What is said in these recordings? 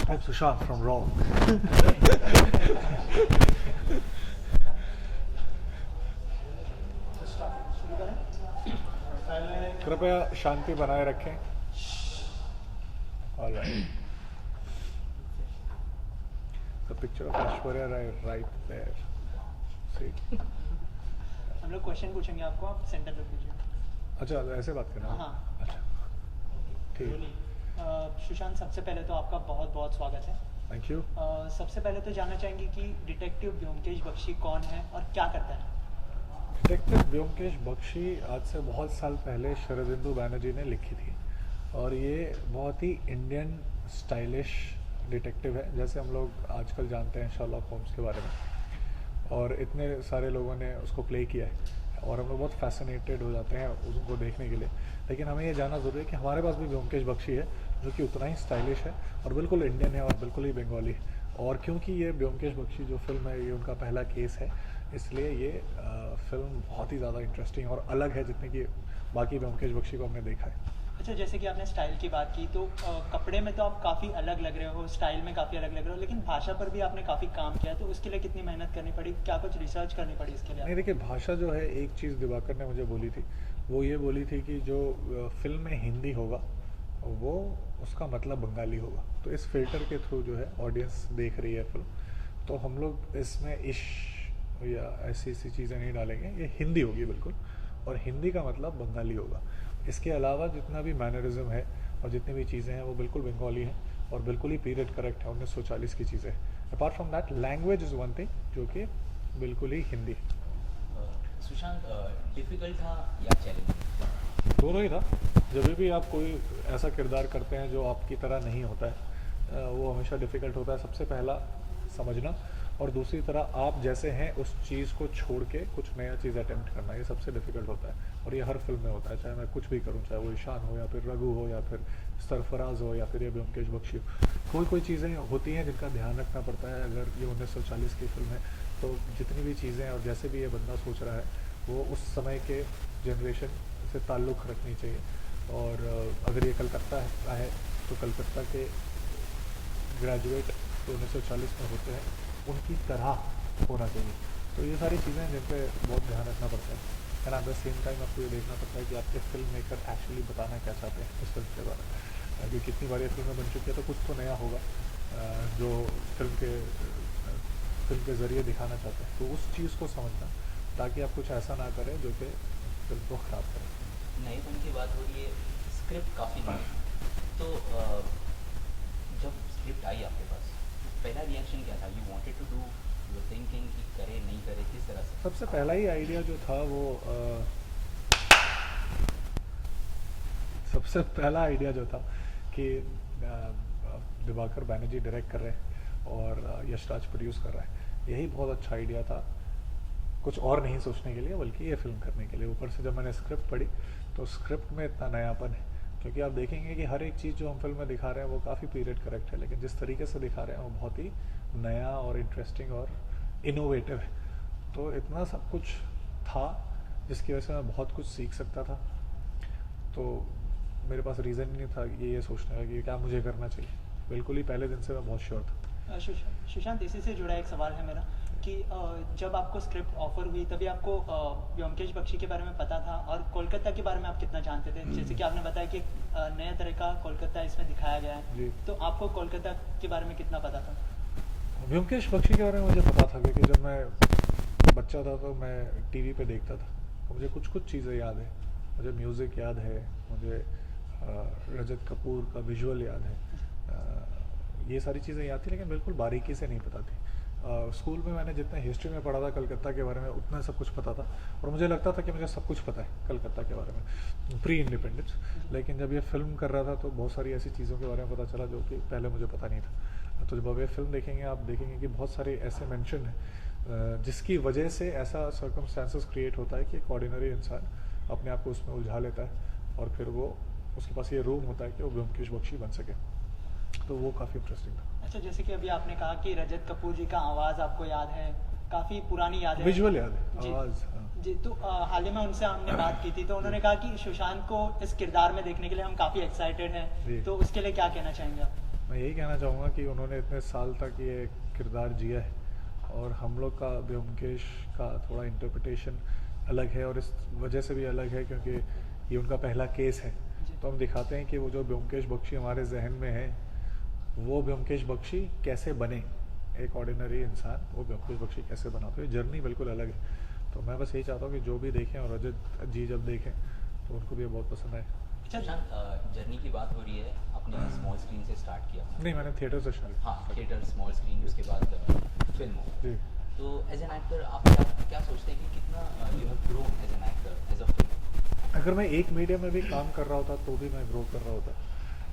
I'm Sushant from Raw. कृपया शांति बनाए रखें. All right. The picture of Aishwarya Rai right there. See. हम लोग क्वेश्चन पूछेंगे आपको, आप सेंटर पे पूछिए. अच्छा, ऐसे बात करना है. हाँ. अच्छा. ठीक. सुशांत, सबसे पहले तो आपका बहुत बहुत स्वागत है. Thank you. सबसे पहले तो जानना चाहेंगे कि डिटेक्टिव ब्योमकेश बख्शी कौन है और क्या करता है. डिटेक्टिव ब्योमकेश बख्शी आज से बहुत साल पहले शरदिंदु बैनर्जी ने लिखी थी और ये बहुत ही इंडियन स्टाइलिश डिटेक्टिव है, जैसे हम लोग आजकल जानते हैं शर्लॉक होम्स के बारे में, और इतने सारे लोगों ने उसको प्ले किया है और हम लोग बहुत फैसिनेटेड हो जाते हैं उसको देखने के लिए. लेकिन हमें ये जानना ज़रूरी है कि हमारे पास भी ब्योमकेश बख्शी है जो कि उतना ही स्टाइलिश है और बिल्कुल इंडियन है और बिल्कुल ही बंगाली है. और क्योंकि ये ब्योमकेश बख्शी जो फिल्म है ये उनका पहला केस है, इसलिए ये फिल्म बहुत ही ज़्यादा इंटरेस्टिंग और अलग है जितने कि बाकी ब्योमकेश बख्शी को हमने देखा है. अच्छा, जैसे कि आपने स्टाइल की बात की, तो कपड़े में तो आप काफ़ी अलग लग रहे हो, स्टाइल में काफ़ी अलग लग रहे हो, लेकिन भाषा पर भी आपने काफ़ी काम किया, तो उसके लिए कितनी मेहनत करनी पड़ी, क्या कुछ रिसर्च करनी पड़ी इसके लिए? नहीं, देखिए, भाषा जो है, एक चीज़ दिवाकर ने मुझे बोली थी, वो ये बोली थी कि जो फिल्म में हिंदी होगा वो उसका मतलब बंगाली होगा. तो इस फिल्टर के थ्रू जो है ऑडियंस देख रही है फिल्म, तो हम लोग इसमें इश्क या ऐसी चीज़ें नहीं डालेंगे, ये हिंदी होगी बिल्कुल, और हिंदी का मतलब बंगाली होगा. इसके अलावा जितना भी मैनरिज्म है और जितनी भी चीज़ें हैं वो बिल्कुल बंगाली हैं और बिल्कुल ही पीरियड करेक्ट है, 1940 की चीज़ें. Apart from that language is one thing जो कि बिल्कुल ही हिंदी है. सुशांत, डिफ़िकल्ट था या चैलेंजिंग? दोनों ही था. जब भी आप कोई ऐसा किरदार करते हैं जो आपकी तरह नहीं होता है, वो हमेशा डिफ़िकल्ट होता है. सबसे पहला समझना, और दूसरी तरह आप जैसे हैं उस चीज़ को छोड़ के कुछ नया चीज़ अटेम्प्ट करना, ये सबसे डिफ़िकल्ट होता है. और ये हर फिल्म में होता है, चाहे मैं कुछ भी करूँ, चाहे वो ईशान हो या फिर रघु हो या फिर सरफराज हो या फिर ये ब्योमकेश बख्शी हो. कोई चीज़ें होती हैं जिनका ध्यान रखना पड़ता है. अगर ये 1940 की फिल्म है तो जितनी भी चीज़ें और जैसे भी ये बंदा सोच रहा है वो उस समय के जनरेशन से ताल्लुक़ रखनी चाहिए. और अगर ये कलकत्ता है तो कलकत्ता के ग्रेजुएट जो 1940 में होते हैं उनकी तरह होना चाहिए. तो ये सारी चीज़ें जिन पे बहुत ध्यान रखना पड़ता है. And at the same time आपको ये देखना पड़ता है कि आपके फिल्म मेकर एक्चुअली बताना क्या चाहते हैं इस फिल्म के बारे में. अभी कितनी बार ये फिल्में बन चुकी है, तो कुछ तो नया होगा जो फिल्म के ज़रिए दिखाना चाहते हैं. तो उस चीज़ को समझना ताकि आप कुछ ऐसा ना करें जो कि फिल्म को ख़राब करे. नएपन की बात हो रही है, स्क्रिप्ट काफ़ी नई, तो जब स्क्रिप्ट आई आपके पास पहला रिएक्शन क्या था? You wanted to do, you were thinking कि करे नहीं करे, किस तरह से? सबसे पहला ही आइडिया जो था वो सबसे पहला आइडिया जो था कि दिवाकर बैनर्जी डायरेक्ट कर रहे हैं और यशराज प्रोड्यूस कर रहा है, यही बहुत अच्छा आइडिया था. कुछ और नहीं सोचने के लिए बल्कि ये फिल्म करने के लिए. ऊपर से जब मैंने स्क्रिप्ट पढ़ी तो स्क्रिप्ट में इतना नयापन है, क्योंकि आप देखेंगे कि हर एक चीज़ जो हम फिल्म में दिखा रहे हैं वो काफ़ी पीरियड करेक्ट है, लेकिन जिस तरीके से दिखा रहे हैं वो बहुत ही नया और इंटरेस्टिंग और इनोवेटिव है. तो इतना सब कुछ था जिसकी वजह से मैं बहुत कुछ सीख सकता था. तो मेरे पास रीज़न ही नहीं था ये सोचने का कि क्या मुझे करना चाहिए. बिल्कुल ही पहले दिन से मैं बहुत श्योर था. सुशांत, इसी से जुड़ा एक सवाल है मेरा कि जब आपको स्क्रिप्ट ऑफर हुई तभी आपको ब्योमकेश बख्शी के बारे में पता था, और कोलकाता के बारे में आप कितना जानते थे? जैसे कि आपने बताया कि नया तरह का कोलकाता इसमें दिखाया गया है, तो आपको कोलकाता के बारे में कितना पता था? ब्योमकेश बख्शी के बारे में मुझे पता था क्योंकि जब मैं बच्चा था तो मैं टीवी पे देखता था, तो मुझे कुछ चीज़ें याद है. मुझे म्यूज़िक याद है, मुझे रजत कपूर का विजुअल याद है, ये सारी चीज़ें याद थी, लेकिन बिल्कुल बारीकी से नहीं पता थी. स्कूल में मैंने जितना हिस्ट्री में पढ़ा था कलकत्ता के बारे में उतना सब कुछ पता था, और मुझे लगता था कि मुझे सब कुछ पता है कलकत्ता के बारे में प्री इंडिपेंडेंस. लेकिन जब ये फिल्म कर रहा था तो बहुत सारी ऐसी चीज़ों के बारे में पता चला जो कि पहले मुझे पता नहीं था. तो जब अब ये फिल्म देखेंगे आप देखेंगे कि बहुत सारे ऐसे मेंशन हैं जिसकी वजह से ऐसा सर्कमस्टेंसेस क्रिएट होता है कि एक ऑर्डिनरी इंसान अपने आप को उसमें उलझा लेता है और फिर वो उसके पास ये रूम होता है कि वो ब्योमकेश बख्शी बन सके. तो वो काफ़ी इंटरेस्टिंग था. अच्छा, जैसे कि अभी आपने कहा कि रजत कपूर जी का आवाज़ आपको याद है, काफ़ी पुरानी याद है, विजुअल याद है, आवाज़. जी, तो हाल ही में उनसे हमने बात की थी, तो उन्होंने कहा कि सुशांत को इस किरदार में देखने के लिए हम काफ़ी एक्साइटेड हैं, तो उसके लिए क्या कहना चाहेंगे आप? मैं यही कहना चाहूँगा कि उन्होंने इतने साल तक ये किरदार जिया है और हम लोग का ब्योमकेश का थोड़ा इंटरप्रिटेशन अलग है, और इस वजह से भी अलग है क्योंकि ये उनका पहला केस है। जी। तो हम दिखाते हैं कि वो जो ब्योमकेश बख्शी हमारे जहन में है, वो ब्योमकेश बख्शी कैसे बने, एक ऑर्डिनरी इंसान वो ब्योमकेश बख्शी कैसे बना। तो ये जर्नी बिल्कुल अलग है। तो मैं बस यही चाहता हूँ कि जो भी देखें और रजत जी जब देखें तो उनको भी ये बहुत पसंद आए। अच्छा, सुशांत, जर्नी की बात हो रही है, आपने स्मॉल स्क्रीन से स्टार्ट किया। नहीं, मैंने थिएटर से स्टार्ट। हाँ, थिएटर, स्मॉल स्क्रीन, उसके बाद फिल्म। जी। तो एज एन एक्टर आप क्या सोचते हैं कि कितना you have grown as an actor, as a film? अगर मैं एक मीडियम में भी काम कर रहा होता तो भी मैं ग्रो कर रहा होता,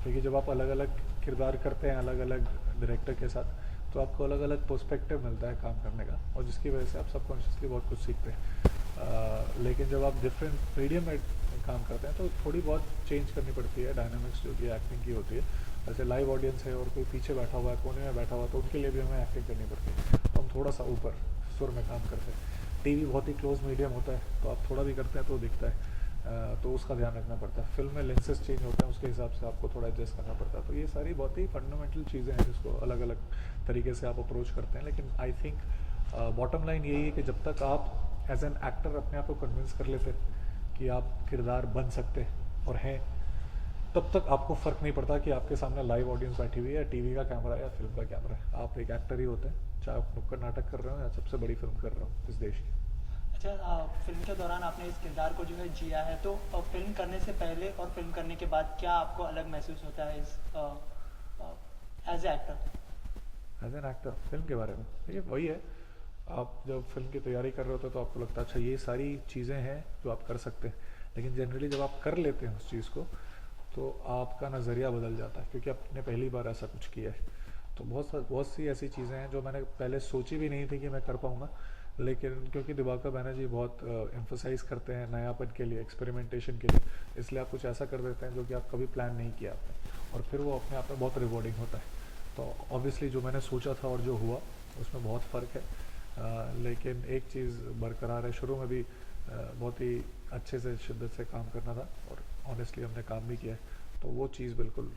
क्योंकि जब आप अलग अलग किरदार करते हैं अलग अलग डायरेक्टर के साथ, तो आपको अलग अलग पर्सपेक्टिव मिलता है काम करने का, और जिसकी वजह से आप सबकॉन्शियसली बहुत कुछ सीखते हैं। लेकिन जब आप डिफरेंट मीडियम में काम करते हैं तो थोड़ी बहुत चेंज करनी पड़ती है डायनामिक्स जो कि एक्टिंग की होती है। जैसे लाइव ऑडियंस है और कोई पीछे बैठा हुआ है, कोने में बैठा हुआ है, तो उनके लिए भी हमें एक्टिंग करनी पड़ती है। तो हम थोड़ा सा ऊपर सुर में काम करते हैं। टीवी बहुत ही क्लोज मीडियम होता है, तो आप थोड़ा भी करते हैं तो दिखता है, तो उसका ध्यान रखना पड़ता है। फिल्म में लेंसेज चेंज होते हैं, उसके हिसाब से आपको थोड़ा एडजस्ट करना पड़ता है। तो ये सारी बहुत ही फंडामेंटल चीज़ें हैं जिसको अलग अलग तरीके से आप अप्रोच करते हैं। लेकिन आई थिंक बॉटम लाइन यही है कि जब तक आप एज एन एक्टर अपने आप को कन्विंस कर लेते कि आप किरदार बन सकते और हैं, तब तक आपको फ़र्क नहीं पड़ता कि आपके सामने लाइव ऑडियंस बैठी हुई है या टीवी का कैमरा है या फिल्म का कैमरा है। आप एक एक्टर ही होते हैं, चाहे आप नुक्कड़ नाटक कर रहे हो या सबसे बड़ी फिल्म कर रहे हो इस देश की। अच्छा, फिल्म के दौरान आपने इस किरदार को जो है जिया है, तो फिल्म करने से पहले और फिल्म करने के बाद क्या आपको अलग महसूस होता है इस as a actor? As an actor film के बारे में देखिए, वही है, आप जब फिल्म की तैयारी कर रहे होते हैं तो आपको लगता है अच्छा ये सारी चीज़ें हैं जो आप कर सकते हैं। लेकिन जनरली जब आप कर लेते हैं उस चीज़ को तो आपका नज़रिया बदल जाता है, क्योंकि आपने पहली बार ऐसा कुछ किया है। तो बहुत सी ऐसी चीज़ें हैं जो मैंने पहले सोची भी नहीं थी कि मैं कर पाऊँगा, लेकिन क्योंकि दिवाकर बैनर्जी बहुत एम्फोसाइज़ करते हैं नयापन के लिए, एक्सपेरिमेंटेशन के लिए, इसलिए आप कुछ ऐसा कर देते हैं जो कि आप कभी प्लान नहीं किया आपने, और फिर वो अपने आप में बहुत रिवॉर्डिंग होता है। तो ऑब्वियसली जो मैंने सोचा था और जो हुआ उसमें बहुत फ़र्क है। लेकिन एक चीज़ बरकरार है, शुरू में भी बहुत ही अच्छे से शिद्दत से काम करना था, और ऑनेस्टली हमने काम भी किया है, तो वो चीज़ बिल्कुल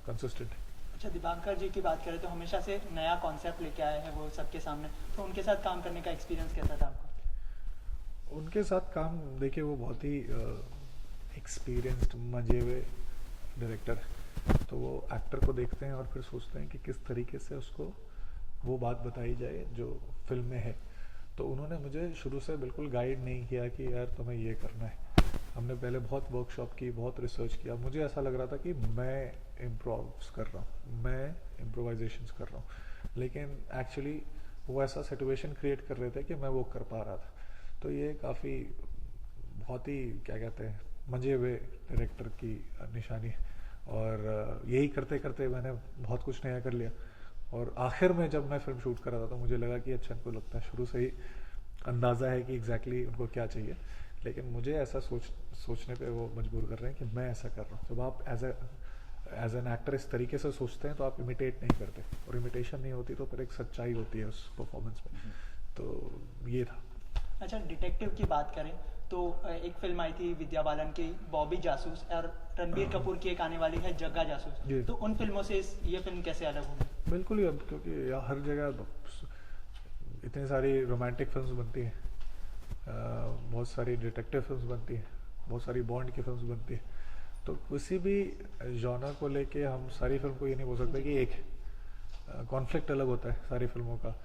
कंसिस्टेंट है। अच्छा, दिवाकर जी की बात करें तो हमेशा से नया कॉन्सेप्ट लेके आए हैं वो सबके सामने, तो उनके साथ काम करने का एक्सपीरियंस कैसा था आपको? उनके साथ काम देखिए, वो बहुत ही एक्सपीरियंस्ड मजे हुए डायरेक्टर है। तो वो एक्टर को देखते हैं और फिर सोचते हैं कि किस तरीके से उसको वो बात बताई जाए जो फिल्म में है। तो उन्होंने मुझे शुरू से बिल्कुल गाइड नहीं किया कि यार तुम्हें ये करना है। हमने पहले बहुत वर्कशॉप की, बहुत रिसर्च किया। मुझे ऐसा लग रहा था कि मैं इम्प्रोव्स कर रहा हूँ, मैं इम्प्रोवाइजेशंस कर रहा हूँ, लेकिन एक्चुअली वो ऐसा सिचुएशन क्रिएट कर रहे थे कि मैं वो कर पा रहा था। तो ये काफ़ी बहुत ही क्या कहते हैं मजे हुए डायरेक्टर की निशानी है, और यही करते करते मैंने बहुत कुछ नया कर लिया। और आखिर में जब मैं फिल्म शूट कर रहा था तो मुझे लगा कि अच्छा, इनको लगता है शुरू से ही अंदाज़ा है कि एग्जैक्टली उनको क्या चाहिए, लेकिन मुझे ऐसा सोचने पे वो मजबूर कर रहे हैं कि मैं ऐसा कर रहा हूँ। जब आप एज एन एक्टर इस तरीके से सोचते हैं तो आप इमिटेट नहीं करते, और इमिटेशन नहीं होती तो फिर एक सच्चाई होती है उस परफॉर्मेंस में। तो ये था। अच्छा, डिटेक्टिव की बात करें तो एक फिल्म आई थी विद्या बालन की, बॉबी जासूस, और रणबीर कपूर की एक आने वाली है जग्गा जासूस। तो उन फिल्मों से ये फिल्म कैसे अलग होगी? बिल्कुल ही, अब क्योंकि हर जगह इतनी सारी रोमांटिक फिल्म्स बनती हैं, बहुत सारी डिटेक्टिव फिल्म्स बनती हैं, बहुत सारी बॉन्ड की फिल्म्स बनती हैं, तो किसी भी जॉनर को लेके हम सारी फिल्म को ये नहीं बोल सकते कि एक कॉन्फ्लिक्ट अलग होता है सारी फिल्मों का।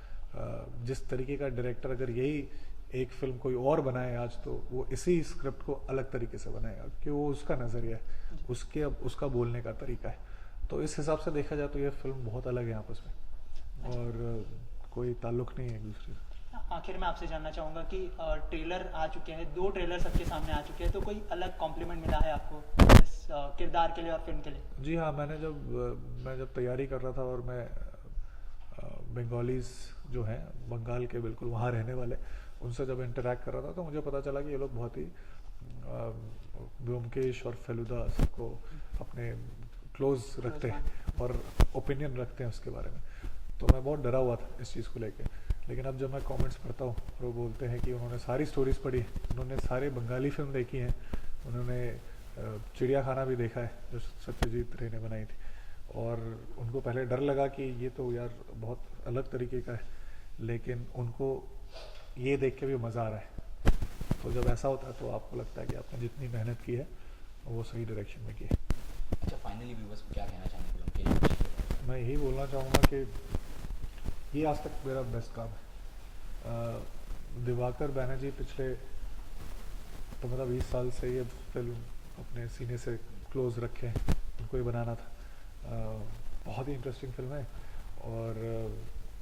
जिस तरीके का डायरेक्टर अगर यही एक फिल्म कोई और बनाए आज, तो वो इसी स्क्रिप्ट को अलग तरीके से बनाएगा, क्योंकि वो उसका नज़रिया है, उसका बोलने का तरीका है। तो इस हिसाब से देखा जाए तो ये फिल्म बहुत अलग है आपस में, और कोई ताल्लुक नहीं है एक दूसरे से। आखिर में आपसे जानना चाहूँगा कि ट्रेलर आ चुके हैं, 2 ट्रेलर सबके सामने आ चुके हैं, तो कोई अलग कॉम्प्लीमेंट मिला है आपको इस किरदार के लिए और फिल्म के लिए? जी हाँ, मैं जब तैयारी कर रहा था और मैं बंगालीज जो हैं, बंगाल के बिल्कुल वहाँ रहने वाले, उनसे जब इंटरेक्ट कर रहा था तो मुझे पता चला कि ये लोग बहुत ही ब्योमकेश और फेलुदा सबको अपने क्लोज रखते हैं और ओपिनियन रखते हैं उसके बारे में। तो मैं बहुत डरा हुआ था इस चीज़ को लेके, लेकिन अब जब मैं कमेंट्स पढ़ता हूँ और वो बोलते हैं कि उन्होंने सारी स्टोरीज़ पढ़ी, उन्होंने सारे बंगाली फिल्म देखी हैं, उन्होंने चिड़िया खाना भी देखा है जो सत्यजीत रे ने बनाई थी, और उनको पहले डर लगा कि ये तो यार बहुत अलग तरीके का है, लेकिन उनको ये देख के भी मज़ा आ रहा है। तो जब ऐसा होता है तो आपको लगता है कि आपने जितनी मेहनत की है वो सही डायरेक्शन में की है। अच्छा, फाइनली व्यूवर्स को क्या कहना चाहेंगे ब्योमकेश बख्शी के बारे में? मैं यही बोलना चाहूँगा कि ये आज तक मेरा बेस्ट काम है। दिवाकर बैनर्जी पिछले 15-20 साल से ये फिल्म अपने सीने से क्लोज रखे उनको ही बनाना था। बहुत ही इंटरेस्टिंग फिल्म है और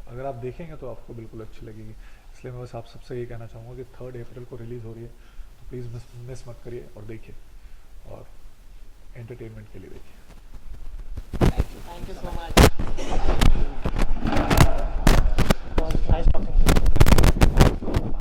अगर आप देखेंगे तो आपको बिल्कुल अच्छी लगेगी। इसलिए मैं बस आप सबसे ये कहना चाहूँगा कि 3 अप्रैल को रिलीज़ हो रही है, तो प्लीज़ मिस मत करिए और देखिए, और एंटरटेनमेंट के लिए देखिए। Thank you thank you so